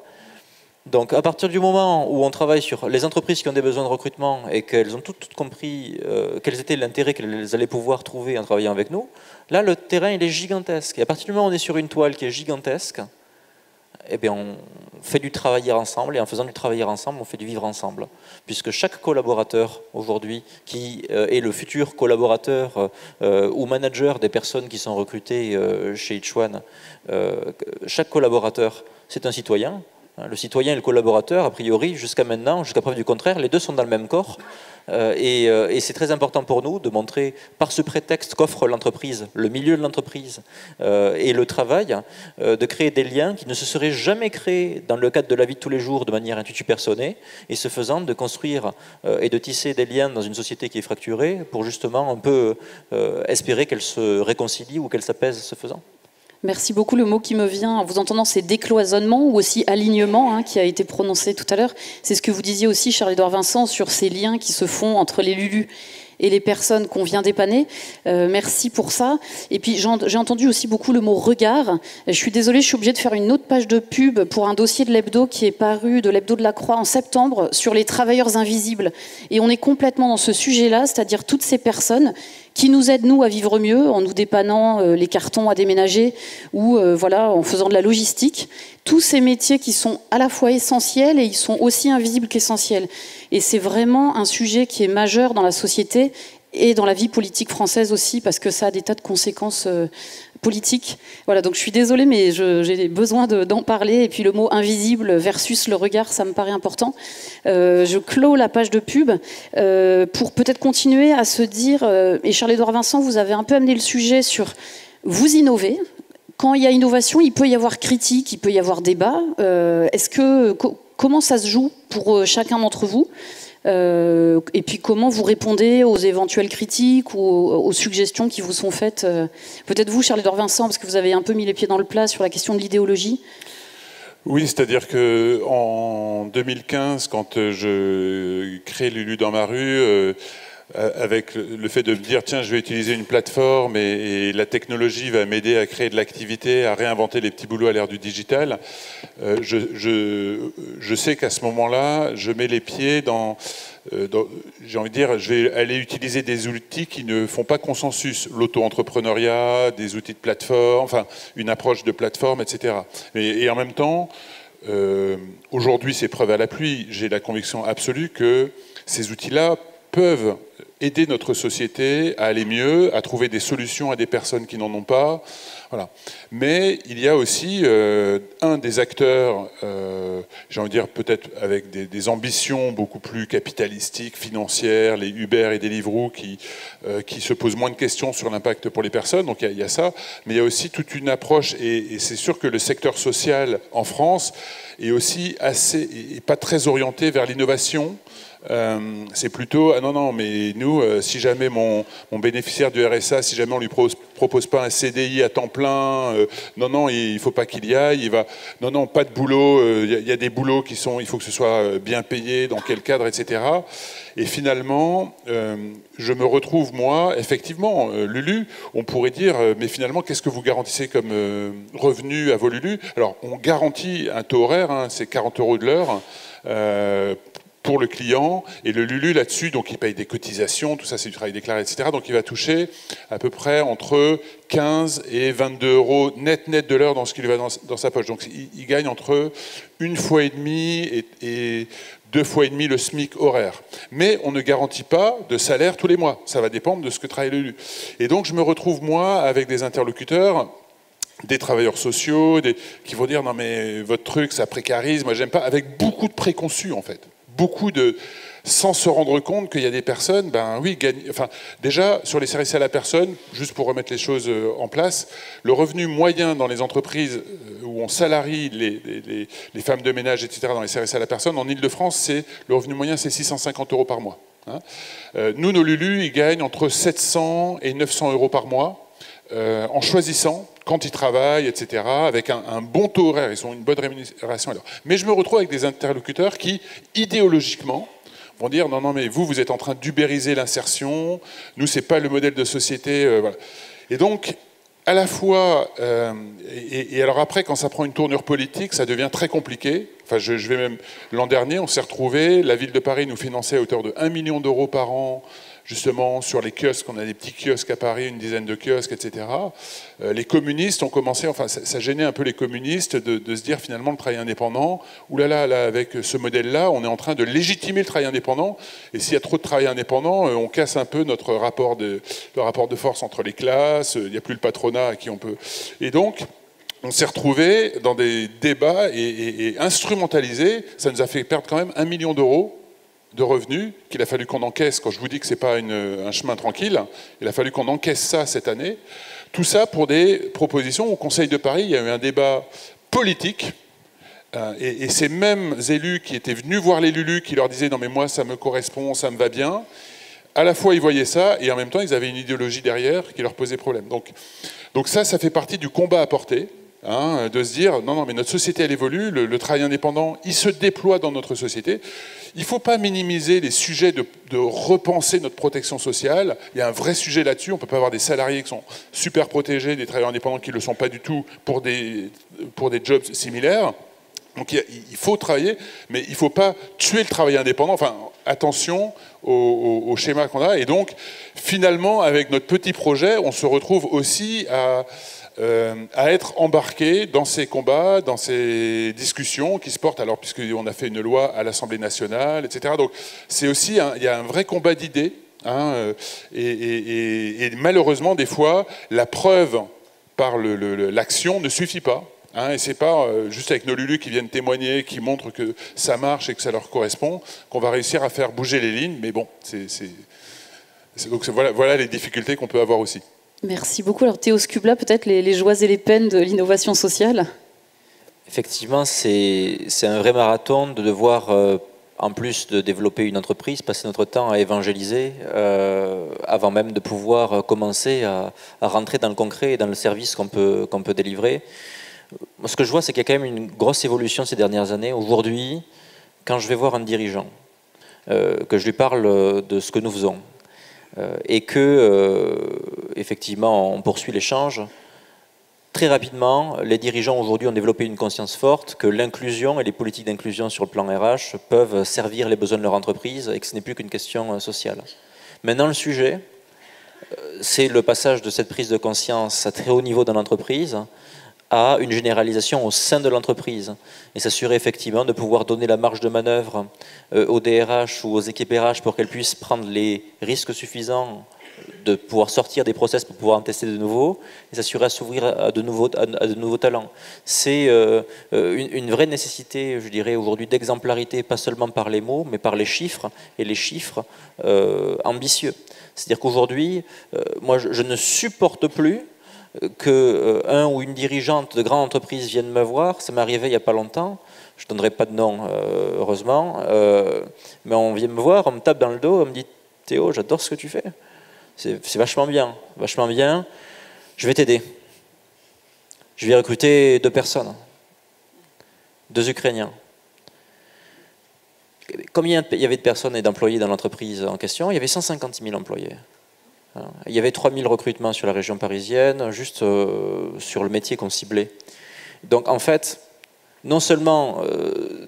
Donc, à partir du moment où on travaille sur les entreprises qui ont des besoins de recrutement et qu'elles ont toutes compris quels étaient l'intérêt qu'elles allaient pouvoir trouver en travaillant avec nous, là, le terrain, il est gigantesque. Et à partir du moment où on est sur une toile qui est gigantesque, eh bien, on fait du travailler ensemble, et en faisant du travailler ensemble, on fait du vivre ensemble. Puisque chaque collaborateur, aujourd'hui, qui est le futur collaborateur ou manager des personnes qui sont recrutées chez Each One, chaque collaborateur, c'est un citoyen. Le citoyen et le collaborateur, a priori, jusqu'à maintenant, jusqu'à preuve du contraire, les deux sont dans le même corps. Et c'est très important pour nous de montrer, par ce prétexte qu'offre l'entreprise, le milieu de l'entreprise et le travail, de créer des liens qui ne se seraient jamais créés dans le cadre de la vie de tous les jours de manière intuitu-personnée, et ce faisant, de construire et de tisser des liens dans une société qui est fracturée pour justement un peu espérer qu'elle se réconcilie ou qu'elle s'apaise ce faisant. Merci beaucoup. Le mot qui me vient en vous entendant, c'est décloisonnement ou aussi alignement, qui a été prononcé tout à l'heure. C'est ce que vous disiez aussi, Charles-Édouard Vincent, sur ces liens qui se font entre les Lulu et les personnes qu'on vient dépanner. Merci pour ça. Et puis j'ai entendu aussi beaucoup le mot regard. Je suis désolée, je suis obligée de faire une autre page de pub pour un dossier de l'Hebdo qui est paru, de l'Hebdo de la Croix en septembre, sur les travailleurs invisibles. Et on est complètement dans ce sujet-là, c'est-à-dire toutes ces personnes qui nous aident, nous, à vivre mieux, en nous dépannant les cartons à déménager ou en faisant de la logistique. Tous ces métiers qui sont à la fois essentiels et ils sont aussi invisibles qu'essentiels. Et c'est vraiment un sujet qui est majeur dans la société et dans la vie politique française aussi, parce que ça a des tas de conséquences politiques. Voilà, donc je suis désolée, mais j'ai besoin d'en parler. Et puis le mot invisible versus le regard, ça me paraît important. Je clôt la page de pub pour peut-être continuer à se dire, et Charles-Édouard Vincent, vous avez un peu amené le sujet sur vous innover. Quand il y a innovation, il peut y avoir critique, il peut y avoir débat. Comment ça se joue pour chacun d'entre vous ? Et puis comment vous répondez aux éventuelles critiques ou aux suggestions qui vous sont faites. Peut-être vous, Charles-Édouard Vincent, parce que vous avez un peu mis les pieds dans le plat sur la question de l'idéologie. Oui, c'est-à-dire qu'en 2015, quand je crée Lulu dans ma rue, avec le fait de me dire tiens, je vais utiliser une plateforme et la technologie va m'aider à créer de l'activité, à réinventer les petits boulots à l'ère du digital, je sais qu'à ce moment-là, je mets les pieds j'ai envie de dire, je vais aller utiliser des outils qui ne font pas consensus, l'auto-entrepreneuriat, des outils de plateforme, enfin une approche de plateforme, etc. Et en même temps, aujourd'hui c'est preuve à la pluie, j'ai la conviction absolue que ces outils-là peuvent aider notre société à aller mieux, à trouver des solutions à des personnes qui n'en ont pas. Voilà. Mais il y a aussi un des acteurs, j'ai envie de dire peut-être avec des ambitions beaucoup plus capitalistiques, financières, les Uber et Deliveroo qui se posent moins de questions sur l'impact pour les personnes, donc il y a ça. Mais il y a aussi toute une approche, et c'est sûr que le secteur social en France est aussi pas très orienté vers l'innovation. C'est plutôt non mais nous si jamais mon bénéficiaire du RSA, si jamais on lui propose pas un CDI à temps plein, non il faut pas qu'il y aille, non pas de boulot, il y a des boulots il faut que ce soit bien payé, dans quel cadre, etc. Et finalement je me retrouve moi effectivement Lulu, on pourrait dire mais finalement qu'est-ce que vous garantissez comme revenu à vos Lulu? Alors on garantit un taux horaire, c'est 40 € de l'heure pour le client, et le Lulu là-dessus, donc il paye des cotisations, tout ça c'est du travail déclaré, etc. Donc il va toucher à peu près entre 15 et 22 € net de l'heure dans ce qui lui va dans sa poche. Donc il gagne entre 1,5 fois et 2,5 fois le SMIC horaire. Mais on ne garantit pas de salaire tous les mois. Ça va dépendre de ce que travaille le Lulu. Et donc je me retrouve moi avec des interlocuteurs, des travailleurs sociaux, qui vont dire non mais votre truc ça précarise, moi j'aime pas, avec beaucoup de préconçus en fait. Beaucoup de sans se rendre compte qu'il y a des personnes, enfin, déjà, sur les services à la personne, juste pour remettre les choses en place, le revenu moyen dans les entreprises où on salarie les femmes de ménage, etc., dans les services à la personne, en Ile-de-France, le revenu moyen, c'est 650 € par mois. Hein. Nous, nos Lulu, ils gagnent entre 700 et 900 € par mois, en choisissant quand ils travaillent, etc., avec un bon taux horaire, ils ont une bonne rémunération. Alors. Mais je me retrouve avec des interlocuteurs qui, idéologiquement, vont dire non, mais vous êtes en train d'ubériser l'insertion, nous, c'est pas le modèle de société. Voilà. Et donc, à la fois, et alors après, quand ça prend une tournure politique, ça devient très compliqué. Enfin, je vais même, l'an dernier, on s'est retrouvé, la ville de Paris nous finançait à hauteur de 1 million d'euros par an, justement sur les kiosques, on a des petits kiosques à Paris, une dizaine de kiosques, etc. Les communistes ont commencé, enfin ça gênait un peu les communistes de se dire finalement le travail indépendant, oulala, là, avec ce modèle-là, on est en train de légitimer le travail indépendant, et s'il y a trop de travail indépendant, on casse un peu le rapport de force entre les classes, il n'y a plus le patronat à qui on peut... Et donc, on s'est retrouvés dans des débats et instrumentalisés, ça nous a fait perdre quand même 1 million d'euros de revenus qu'il a fallu qu'on encaisse. Quand je vous dis que ce n'est pas un chemin tranquille, il a fallu qu'on encaisse ça cette année. Tout ça pour des propositions. Au Conseil de Paris, il y a eu un débat politique. Et ces mêmes élus qui étaient venus voir les Lulu, qui leur disaient « Non mais moi, ça me correspond, ça me va bien », à la fois ils voyaient ça, et en même temps, ils avaient une idéologie derrière qui leur posait problème. Donc ça fait partie du combat à porter. Hein, de se dire, non, mais notre société, elle évolue, le travail indépendant, il se déploie dans notre société. Il ne faut pas minimiser les sujets de repenser notre protection sociale. Il y a un vrai sujet là-dessus. On ne peut pas avoir des salariés qui sont super protégés, des travailleurs indépendants qui ne le sont pas du tout pour des jobs similaires. Donc il faut travailler, mais il ne faut pas tuer le travail indépendant. Enfin, attention au schéma qu'on a. Et donc, finalement, avec notre petit projet, on se retrouve aussi à être embarqué dans ces combats, dans ces discussions qui se portent, alors puisqu'on a fait une loi à l'Assemblée nationale, etc. Donc c'est aussi, il y a un vrai combat d'idées, hein, et malheureusement, des fois, la preuve par l'action ne suffit pas. Hein, et c'est pas juste avec nos Lulu qui viennent témoigner, qui montrent que ça marche et que ça leur correspond, qu'on va réussir à faire bouger les lignes. Mais bon, donc voilà les difficultés qu'on peut avoir aussi. Merci beaucoup. Alors Théo Skubla, peut-être les joies et les peines de l'innovation sociale. Effectivement, c'est un vrai marathon de devoir, en plus de développer une entreprise, passer notre temps à évangéliser avant même de pouvoir commencer à rentrer dans le concret et dans le service qu'on peut délivrer. Ce que je vois, c'est qu'il y a quand même une grosse évolution ces dernières années. Aujourd'hui, quand je vais voir un dirigeant, que je lui parle de ce que nous faisons, et que, effectivement, on poursuit l'échange, très rapidement, les dirigeants aujourd'hui ont développé une conscience forte que l'inclusion et les politiques d'inclusion sur le plan RH peuvent servir les besoins de leur entreprise et que ce n'est plus qu'une question sociale. Maintenant, le sujet, c'est le passage de cette prise de conscience à très haut niveau dans l'entreprise à une généralisation au sein de l'entreprise et s'assurer effectivement de pouvoir donner la marge de manœuvre aux DRH ou aux équipes RH pour qu'elles puissent prendre les risques suffisants de pouvoir sortir des process pour pouvoir en tester de nouveaux et s'assurer à s'ouvrir à de nouveaux talents. C'est une vraie nécessité, je dirais, aujourd'hui d'exemplarité, pas seulement par les mots, mais par les chiffres, et les chiffres ambitieux. C'est-à-dire qu'aujourd'hui, moi, je ne supporte plus qu'un ou une dirigeante de grande entreprise vienne me voir. Ça m'est arrivé il n'y a pas longtemps, je ne donnerai pas de nom, heureusement, mais on vient me voir, on me tape dans le dos, on me dit « Théo, j'adore ce que tu fais, c'est vachement bien, je vais t'aider. Je vais recruter 2 personnes, 2 Ukrainiens. » Combien il y avait de personnes et d'employés dans l'entreprise en question? Il y avait 150 000 employés. Il y avait 3000 recrutements sur la région parisienne, juste sur le métier qu'on ciblait. Donc en fait, non seulement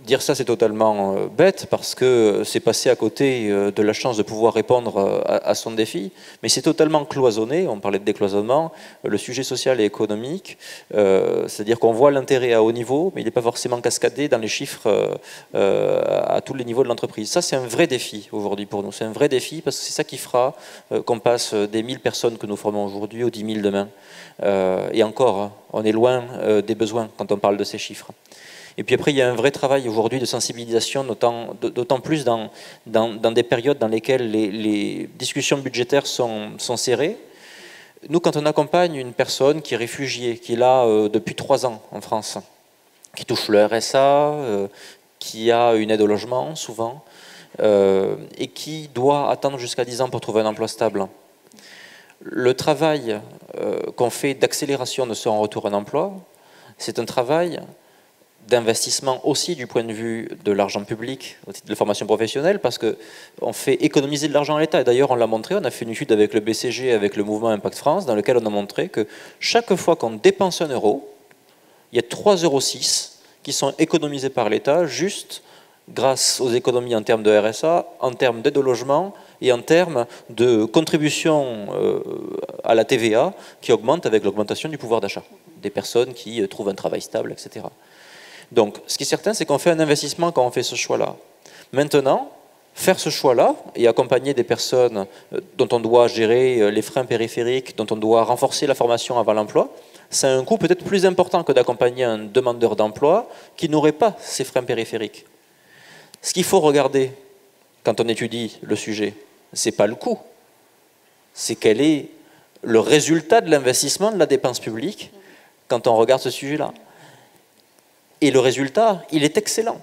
dire ça c'est totalement bête, parce que c'est passé à côté de la chance de pouvoir répondre à son défi, mais c'est totalement cloisonné, on parlait de décloisonnement, le sujet social et économique, c'est-à-dire qu'on voit l'intérêt à haut niveau, mais il n'est pas forcément cascadé dans les chiffres à tous les niveaux de l'entreprise. Ça c'est un vrai défi aujourd'hui pour nous, c'est un vrai défi, parce que c'est ça qui fera qu'on passe des 1000 personnes que nous formons aujourd'hui aux 10 000 demain. Et encore, on est loin des besoins quand on parle de ces chiffres. Et puis après, il y a un vrai travail aujourd'hui de sensibilisation, d'autant plus dans des périodes dans lesquelles les discussions budgétaires sont serrées. Nous, quand on accompagne une personne qui est réfugiée, qui est là depuis 3 ans en France, qui touche le RSA, qui a une aide au logement souvent, et qui doit attendre jusqu'à 10 ans pour trouver un emploi stable, le travail qu'on fait d'accélération de son retour à un emploi, c'est un travail d'investissement aussi du point de vue de l'argent public au titre de formation professionnelle, parce qu'on fait économiser de l'argent à l'État. Et d'ailleurs, on l'a montré, on a fait une étude avec le BCG, avec le mouvement Impact France, dans lequel on a montré que chaque fois qu'on dépense 1 euro, il y a 3,06 € qui sont économisés par l'État, juste grâce aux économies en termes de RSA, en termes d'aide au logement et en termes de contribution à la TVA qui augmente avec l'augmentation du pouvoir d'achat des personnes qui trouvent un travail stable, etc. Donc, ce qui est certain, c'est qu'on fait un investissement quand on fait ce choix-là. Maintenant, faire ce choix-là et accompagner des personnes dont on doit gérer les freins périphériques, dont on doit renforcer la formation avant l'emploi, c'est un coût peut-être plus important que d'accompagner un demandeur d'emploi qui n'aurait pas ces freins périphériques. Ce qu'il faut regarder quand on étudie le sujet, ce n'est pas le coût, c'est quel est le résultat de l'investissement de la dépense publique quand on regarde ce sujet-là. Et le résultat, il est excellent.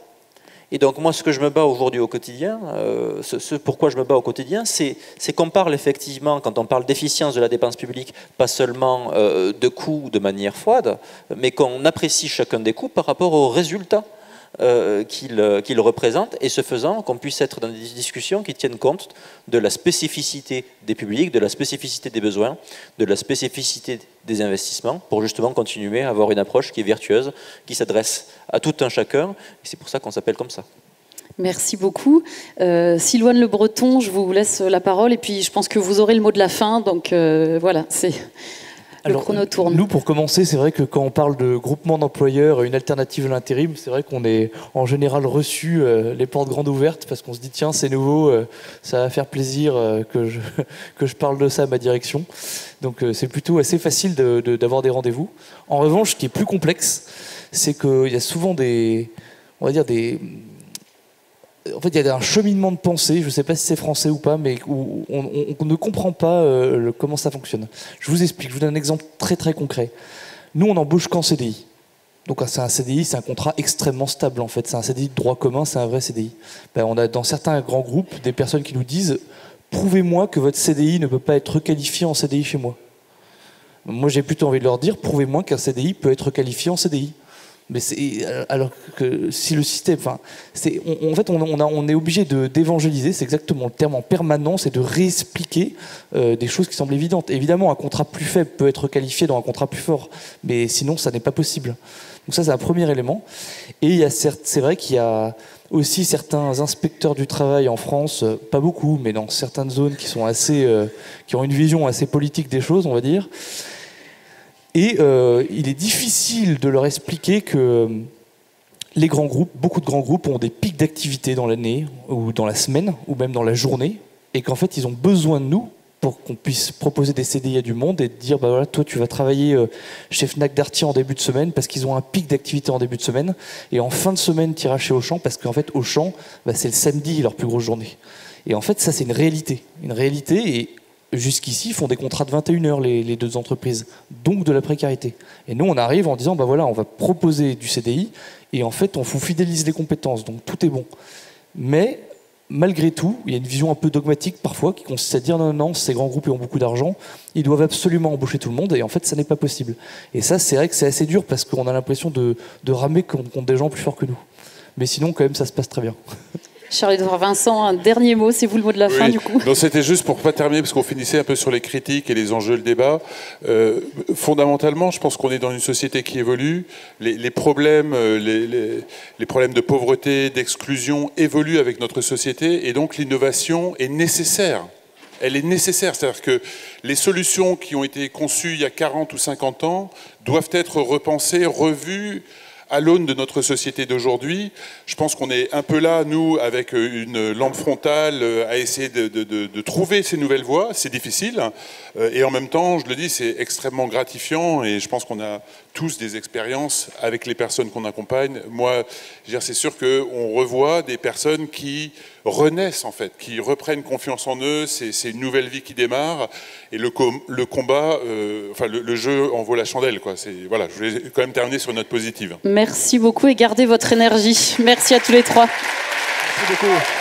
Et donc moi, ce que je me bats aujourd'hui au quotidien, ce pourquoi je me bats au quotidien, c'est qu'on parle effectivement, quand on parle d'efficience de la dépense publique, pas seulement de coûts de manière froide, mais qu'on apprécie chacun des coûts par rapport aux résultats qu'il représente, et ce faisant, qu'on puisse être dans des discussions qui tiennent compte de la spécificité des publics, de la spécificité des besoins, de la spécificité des investissements, pour justement continuer à avoir une approche qui est vertueuse, qui s'adresse à tout un chacun, et c'est pour ça qu'on s'appelle comme ça. Merci beaucoup. Silouane Le Breton, je vous laisse la parole, et puis je pense que vous aurez le mot de la fin, donc voilà, c'est... Alors, nous, pour commencer, c'est vrai que quand on parle de groupement d'employeurs, une alternative à l'intérim, c'est vrai qu'on est en général reçu les portes grandes ouvertes parce qu'on se dit tiens, c'est nouveau, ça va faire plaisir que je parle de ça à ma direction. Donc c'est plutôt assez facile d'avoir des rendez-vous. En revanche, ce qui est plus complexe, c'est qu'il y a souvent en fait, il y a un cheminement de pensée, je ne sais pas si c'est français ou pas, mais où on ne comprend pas comment ça fonctionne. Je vous explique, je vous donne un exemple très très concret. Nous, on embauche qu'en CDI. Donc c'est un CDI, c'est un contrat extrêmement stable en fait. C'est un CDI de droit commun, c'est un vrai CDI. On a dans certains grands groupes des personnes qui nous disent « Prouvez-moi que votre CDI ne peut pas être requalifié en CDI chez moi ». Moi, j'ai plutôt envie de leur dire « Prouvez-moi qu'un CDI peut être requalifié en CDI ». Mais alors que si le système, en fait, on est obligé d'évangéliser, c'est exactement le terme, en permanence, et de réexpliquer des choses qui semblent évidentes. Évidemment, un contrat plus faible peut être qualifié dans un contrat plus fort, mais sinon, ça n'est pas possible. Donc ça, c'est un premier élément. Et c'est vrai qu'il y a aussi certains inspecteurs du travail en France, pas beaucoup, mais dans certaines zones qui sont qui ont une vision assez politique des choses, on va dire. Et il est difficile de leur expliquer que les grands groupes, beaucoup de grands groupes ont des pics d'activité dans l'année, ou dans la semaine, ou même dans la journée, et qu'en fait ils ont besoin de nous pour qu'on puisse proposer des CDI à du monde et dire bah voilà, toi tu vas travailler chez Fnac Darty en début de semaine parce qu'ils ont un pic d'activité en début de semaine, et en fin de semaine tu iras chez Auchan parce qu'en fait Auchan, c'est le samedi leur plus grosse journée. Et en fait ça c'est une réalité, et jusqu'ici, ils font des contrats de 21 heures, les deux entreprises, donc de la précarité. Et nous, on arrive en disant, voilà, on va proposer du CDI, et en fait, on vous fidélise les compétences, donc tout est bon. Mais, malgré tout, il y a une vision un peu dogmatique parfois, qui consiste à dire, non, ces grands groupes ont beaucoup d'argent, ils doivent absolument embaucher tout le monde, et en fait, ça n'est pas possible. Et ça, c'est vrai que c'est assez dur, parce qu'on a l'impression de ramer contre des gens plus forts que nous. Mais sinon, quand même, ça se passe très bien. Charles-Édouard Vincent, un dernier mot, c'est vous le mot de la fin du coup. Non, c'était juste pour pas terminer, parce qu'on finissait un peu sur les critiques et les enjeux, le débat. Fondamentalement, je pense qu'on est dans une société qui évolue. Les problèmes de pauvreté, d'exclusion évoluent avec notre société, et donc l'innovation est nécessaire. Elle est nécessaire, c'est-à-dire que les solutions qui ont été conçues il y a 40 ou 50 ans doivent être repensées, revues, à l'aune de notre société d'aujourd'hui. Je pense qu'on est un peu là, nous, avec une lampe frontale, à essayer de trouver ces nouvelles voies. C'est difficile. Et en même temps, je le dis, c'est extrêmement gratifiant. Et je pense qu'on a tous des expériences avec les personnes qu'on accompagne. Moi, c'est sûr qu'on revoit des personnes qui renaissent, en fait, qui reprennent confiance en eux. C'est une nouvelle vie qui démarre. Et le combat, le jeu en vaut la chandelle, quoi. Voilà, je voulais quand même terminer sur une note positive. Merci beaucoup et gardez votre énergie. Merci à tous les trois. Merci beaucoup.